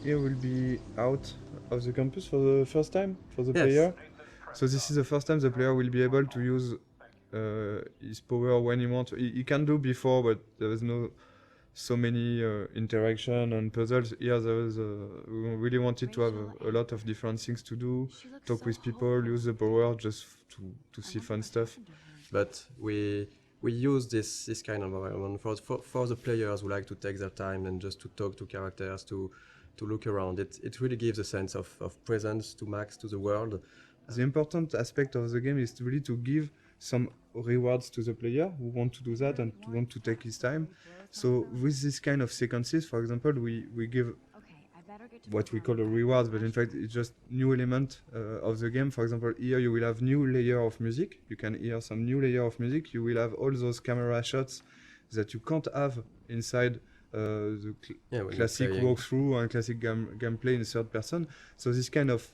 here will be out of the campus for the first time for the Yes. player. So this is the first time the player will be able to use his power when he wants. He can do before, but there is no so many interaction and puzzles. Here we really wanted to have a lot of different things to do, talk with people, use the power just to see fun stuff. But we use this kind of environment for the players who like to take their time and just to talk to characters, to look around. It really gives a sense of presence to Max, to the world. The important aspect of the game is really to give some rewards to the player who want to do that and to want to take his time. So with this kind of sequences, for example, we give what we call a reward, but in fact it's just new element of the game. For example, here you will have new layer of music. You can hear some new layer of music. You will have all those camera shots that you can't have inside the classic walkthrough and classic gameplay in third person. So this kind of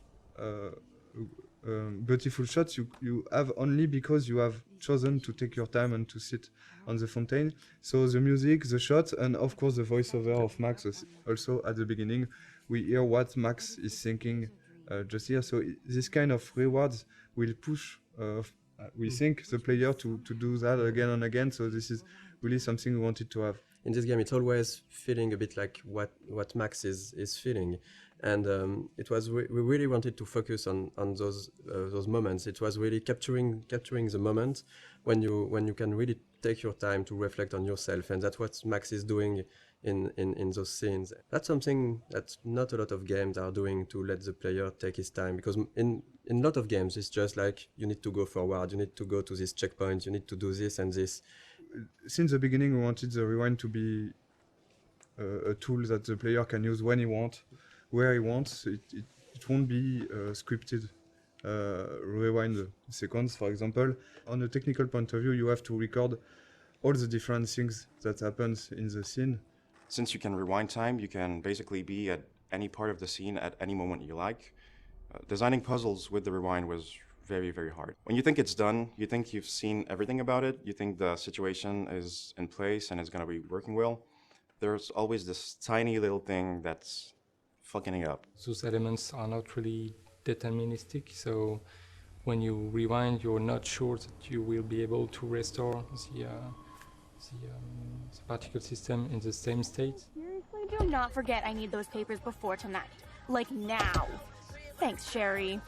beautiful shots you have only because you have chosen to take your time and to sit on the fountain. So the music, the shots, and of course the voiceover of Max also at the beginning. We hear what Max is thinking just here. So this kind of rewards will push, we think, the player to do that again and again. So this is really something we wanted to have. In this game, it's always feeling a bit like what Max is feeling. And we really wanted to focus on those moments. It was really capturing the moment when you can really take your time to reflect on yourself, and that's what Max is doing in those scenes. That's something that not a lot of games are doing, to let the player take his time, because in a lot of games it's just like you need to go forward, you need to go to this checkpoint, you need to do this and this. Since the beginning we wanted the rewind to be a tool that the player can use when he wants, where he wants. It won't be scripted rewind sequence, for example. On a technical point of view, you have to record all the different things that happens in the scene. Since you can rewind time, you can basically be at any part of the scene at any moment you like. Designing puzzles with the rewind was very, very hard. When you think it's done, you think you've seen everything about it, you think the situation is in place and it's going to be working well. There's always this tiny little thing that's fucking it up. Those elements are not really deterministic, so when you rewind, you're not sure that you will be able to restore the particle system in the same state. Seriously, do not forget I need those papers before tonight. Like now. Thanks, Sherry.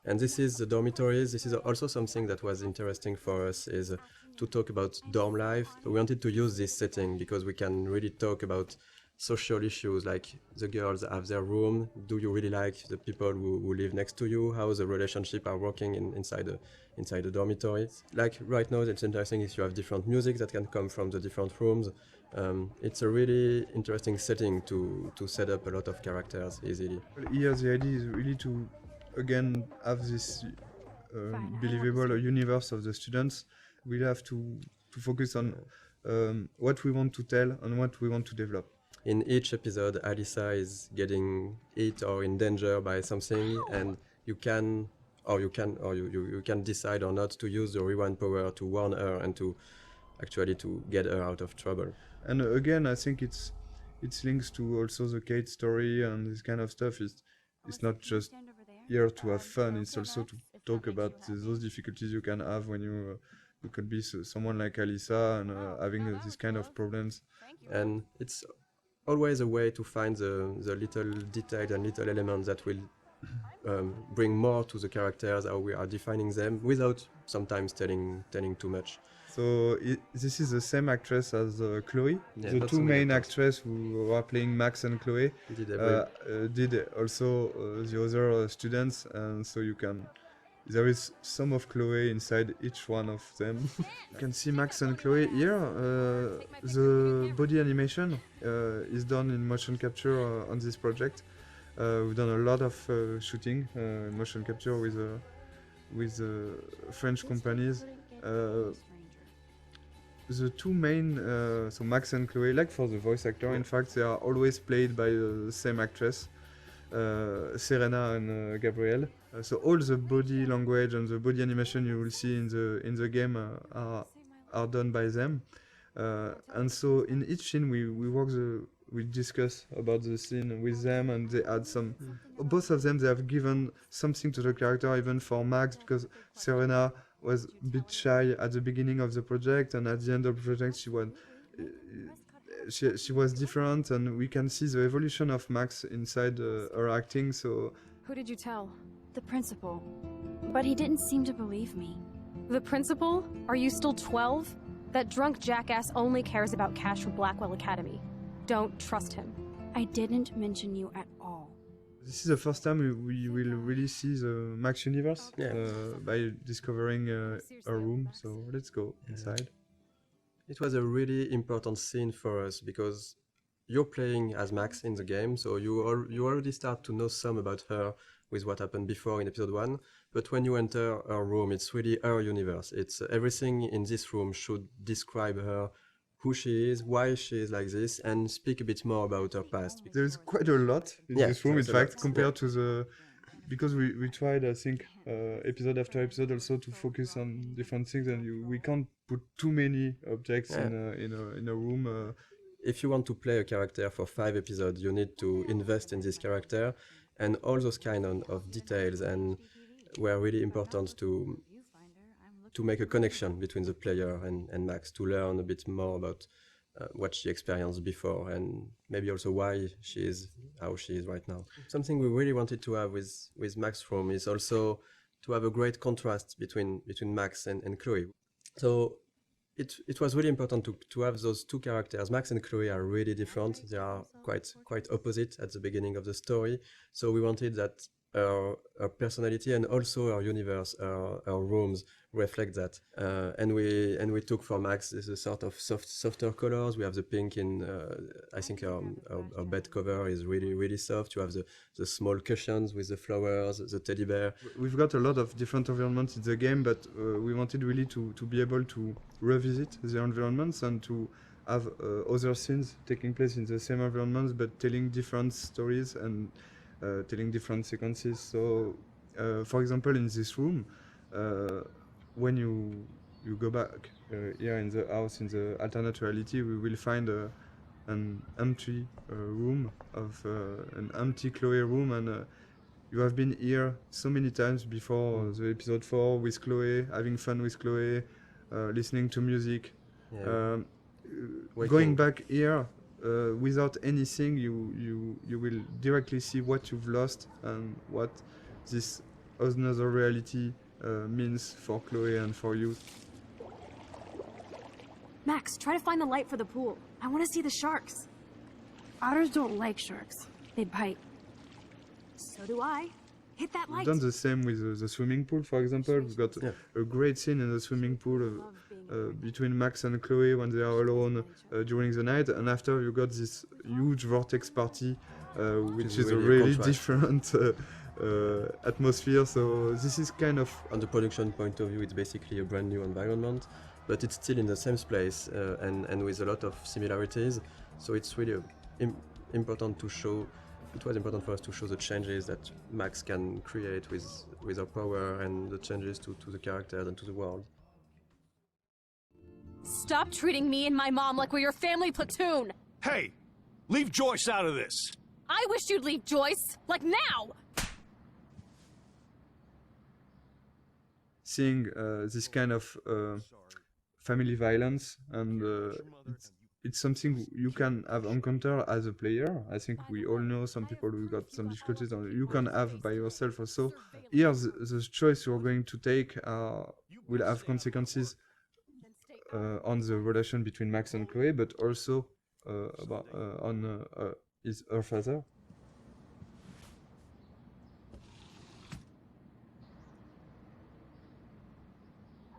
And this is the dormitories. This is also something that was interesting for us, is to talk about dorm life. We wanted to use this setting because we can really talk about social issues, like the girls have their room. Do you really like the people who live next to you? How the relationship are working inside the dormitories? Like right now, it's interesting if you have different music that can come from the different rooms. It's a really interesting setting to set up a lot of characters easily. Here the idea is really to again have this believable universe of the students. We have to focus on what we want to tell and what we want to develop. In each episode, Alisa is getting hit or in danger by something, and you can decide or not to use the rewind power to warn her and to get her out of trouble. And again, I think it's links to also the Kate story and this kind of stuff. It's not just here to have fun. It's also to talk about those difficulties you can have when you could be someone like Alisa and having this kind of problems. And it's always a way to find the little detail and little elements that will bring more to the characters, how we are defining them, without sometimes telling too much. So this is the same actress as Chloe. Yeah, the two main actresses who are playing Max and Chloe did also the other students, and so there is some of Chloe inside each one of them. You can see Max and Chloe here. The body animation is done in motion capture on this project. We've done a lot of shooting in motion capture with French companies. The two main, so Max and Chloe, like for the voice actor, in fact, they are always played by the same actress, Serena and Gabrielle. So all the body language and the body animation you will see in the game are done by them. And so in each scene we work we discuss about the scene with them, and they add some. Both of them, they have given something to the character, even for Max, because Serena was a bit shy at the beginning of the project, and at the end of the project, she was different, and we can see the evolution of Max inside her acting. So Who did you tell? The principal. But he didn't seem to believe me. The principal? Are you still 12? That drunk jackass only cares about cash for Blackwell Academy. Don't trust him. I didn't mention you at all. this is the first time we will really see the Max universe by discovering a room. So let's go inside. It was a really important scene for us because you're playing as Max in the game, so you already start to know some about her with what happened before in episode 1. But when you enter her room, it's really her universe. It's everything in this room should describe her, who she is, why she is like this, and speak a bit more about her past. There's quite a lot in this room, in fact, compared to the... Because we tried, I think, episode after episode also to focus on different things, and we can't put too many objects in a room. If you want to play a character for 5 episodes, you need to invest in this character, and all those kind of details and were really important to make a connection between the player and Max, to learn a bit more about what she experienced before, and maybe also why she is how she is right now. Something we really wanted to have with Max's room is also to have a great contrast between Max and Chloe. So it was really important to have those two characters. Max and Chloe are really different. They are quite opposite at the beginning of the story. So we wanted that her personality and also her universe, her rooms reflect that. And we took for Max this sort of softer colors. We have the pink in, I think our bed cover is really soft. You have the small cushions with the flowers, the teddy bear. We've got a lot of different environments in the game, but we wanted really to be able to revisit the environments and to have other scenes taking place in the same environments, but telling different stories and telling different sequences. So, for example, in this room, when you go back here in the house, in the alternate reality, we will find an empty room of an empty Chloe room, and you have been here so many times before the episode 4 with Chloe, having fun with Chloe, listening to music. Going back here without anything, you will directly see what you've lost and what this another reality means for Chloe and for you. Max, try to find the light for the pool. I want to see the sharks. Otters don't like sharks. They bite. So do I. Hit that We've light. done the same with the swimming pool, for example. We've got a great scene in the swimming pool between Max and Chloe when they are alone during the night, and after you got this huge vortex party, which is a really different atmosphere. So this is kind of... On the production point of view, it's basically a brand new environment, but it's still in the same place and with a lot of similarities. So it's really important to show. It was important for us to show the changes that Max can create with her power and the changes to the characters and to the world. Stop treating me and my mom like we're your family platoon. Hey, leave Joyce out of this. I wish you'd leave Joyce, like now. Seeing this kind of family violence, and it's something you can have encountered as a player. I think we all know some people who got some difficulties, and you can have by yourself also. Here, the choice you're going to take will have consequences on the relation between Max and Chloe, but also on her father.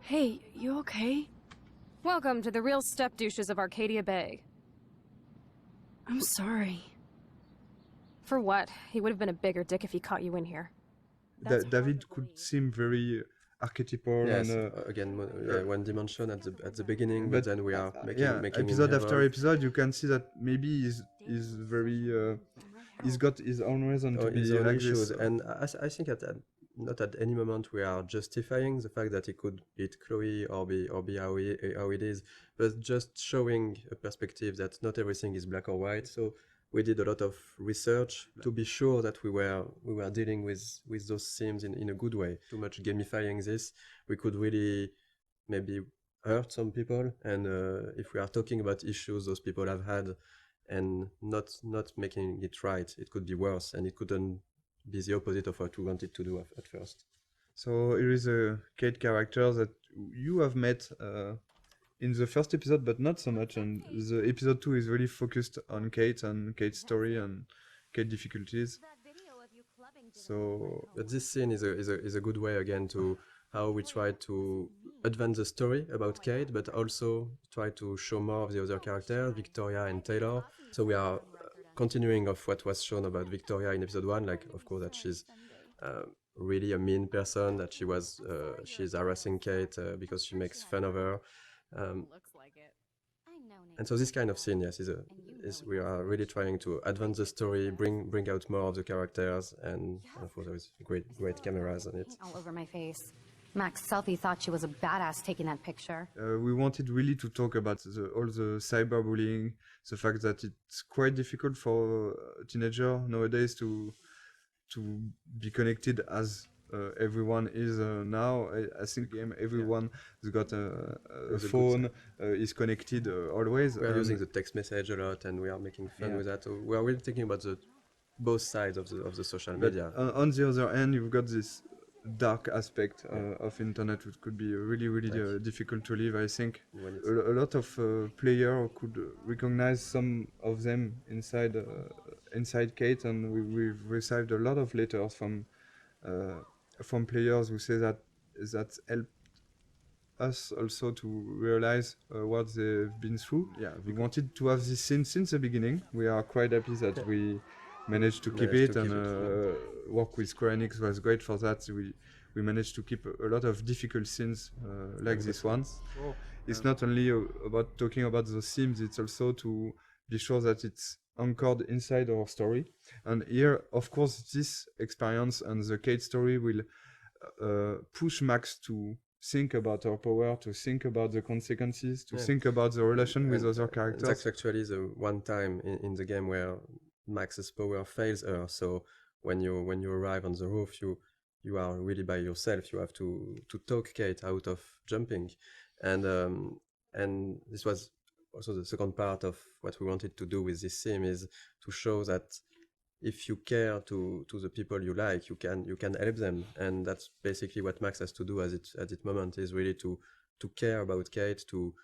Hey, you okay? Welcome to the real step-douches of Arcadia Bay. I'm sorry. For what? He would have been a bigger dick if he caught you in here. David could seem very archetypal. Yes, and again, one dimension at the beginning, but then we are making episode him after episode, you can see that maybe he's very he's got his own reason to be his own like issues. this. And I think not at any moment we are justifying the fact that he could beat Chloe or be how it is, but just showing a perspective that not everything is black or white. So we did a lot of research to be sure that we were dealing with those themes in a good way. Too much gamifying this, we could really maybe hurt some people, and if we are talking about issues those people have had and not making it right, it could be worse, and it couldn't be the opposite of what we wanted to do at first. So here is a Kate character that you have met in the first episode, but not so much, and the episode 2 is really focused on Kate and Kate's story and Kate's difficulties. So, but this scene is a good way again to how we try to advance the story about Kate, but also try to show more of the other characters, Victoria and Taylor. So we are continuing of what was shown about Victoria in episode 1, like of course that she's really a mean person, that she's harassing Kate because she makes fun of her. And so this kind of scene, yes, is we are really trying to advance the story, bring out more of the characters, and of course there is great cameras on it. All over my face. Max Selfie thought she was a badass taking that picture. We wanted really to talk about all the cyberbullying, the fact that it's quite difficult for a teenager nowadays to be connected as everyone is now. I think everyone has got a phone, is connected always. We are using the text message a lot, and we are making fun with that. So we are really thinking about both sides of the social media. On the other hand, you've got this dark aspect of internet, which could be really difficult to live. I think a lot of players could recognize some of them inside Kate, and we've received a lot of letters from players who say that helped us also to realize what they've been through. Yeah, we wanted to have this scene since the beginning. We are quite happy that we managed to keep it, and work with Square Enix was great for that. We managed to keep a lot of difficult scenes like this one. It's not only about talking about those themes, it's also to be sure that it's anchored inside our story. And here, of course, this experience and the Kate story will push Max to think about her power, to think about the consequences, to think about the relation with other characters. That's actually the one time in the game where Max's power fails her. So when you arrive on the roof, you are really by yourself. You have to talk Kate out of jumping, and this was also the second part of what we wanted to do with this theme, is to show that if you care to the people you like, you can help them, and that's basically what Max has to do at this moment, is really to care about Kate, to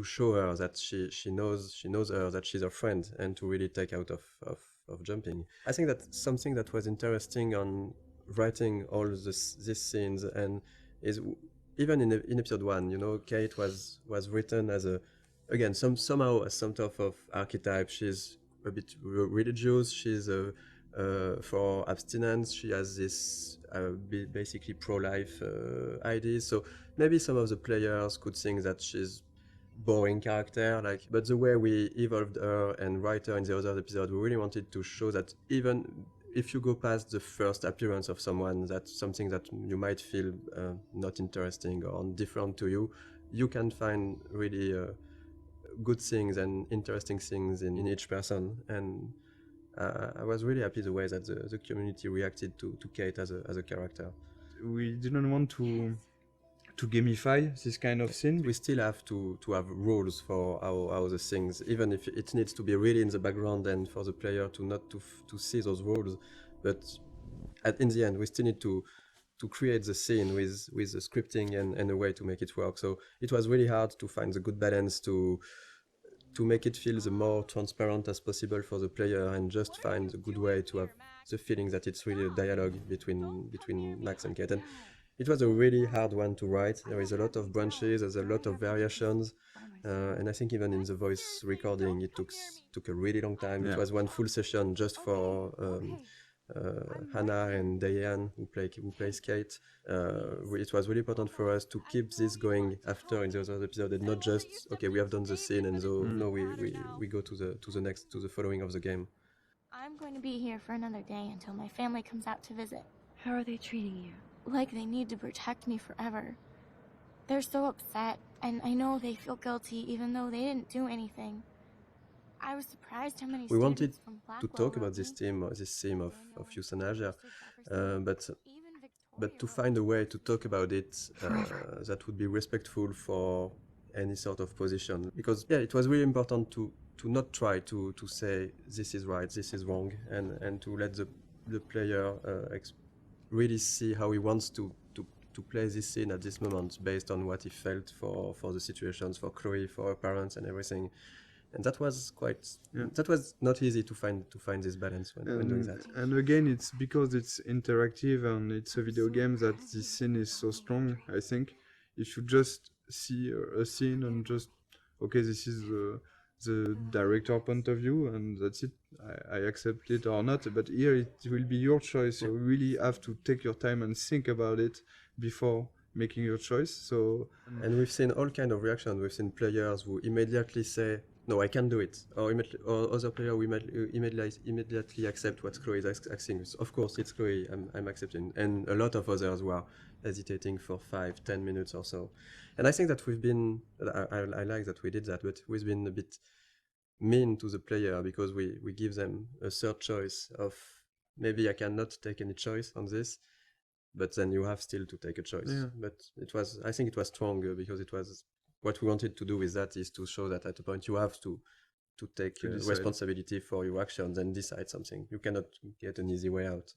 show her that she knows her, that she's her friend, and to really take out of jumping. I think that something that was interesting on writing all these scenes, and is even in episode 1, Kate was written as somehow as some type of archetype. She's a bit religious. She's for abstinence. She has this basically pro-life ideas. So maybe some of the players could think that she's boring character, but the way we evolved her and write her in the other episode, we really wanted to show that even if you go past the first appearance of someone, that's something that you might feel not interesting or different to you, you can find really good things and interesting things in each person. And I was really happy the way that the community reacted to Kate as a character. We didn't want to gamify this kind of scene. We still have to have rules for how the things, even if it needs to be really in the background and for the player to not to see those rules, but in the end we still need to create the scene with the scripting and a way to make it work. So it was really hard to find the good balance to make it feel the more transparent as possible for the player, and just find the good way to have the feeling that it's really a dialogue between Max and Kate. And it was a really hard one to write. There is a lot of branches, there's a lot of variations, and I think even in the voice recording it took a really long time. It was one full session just for Hannah and Diane, who plays Kate. It was really important for us to keep this going after in the other episode, and not just we have done the scene and so no, we go to the following of the game. I'm going to be here for another day until my family comes out to visit. How are they treating you? Like they need to protect me forever. They're so upset, and I know they feel guilty even though they didn't do anything. I was surprised how many We wanted students from to Blackwell talk wrote about this me. theme of euthanasia, Even but Victoria to wrote find a me. way to talk about it that would be respectful for any sort of position, because it was really important to not try to say this is right, this is wrong, and to let the player really see how he wants to play this scene at this moment based on what he felt for the situations, for Chloe, for her parents and everything. And that was that was not easy to find this balance when doing that. And again, it's because it's interactive and it's a video game that this scene is so strong. I think if you just see a scene and just, okay, this is the director point of view and that's it, I accept it or not, but here it will be your choice. You really have to take your time and think about it before making your choice. So and we've seen all kind of reactions. We've seen players who immediately say, no, I can't do it, or other players who immediately accept what Chloe is asking. Of course, it's Chloe, I'm accepting, and a lot of others who are hesitating for 5-10 minutes or so. And I think that we've been, I like that we did that, but we've been a bit mean to the player because we give them a third choice of, maybe I cannot take any choice on this, but then you have still to take a choice. Yeah. But I think it was strong because it was, what we wanted to do with that is to show that at a point you have to take decide. responsibility for your actions and decide something. You cannot get an easy way out.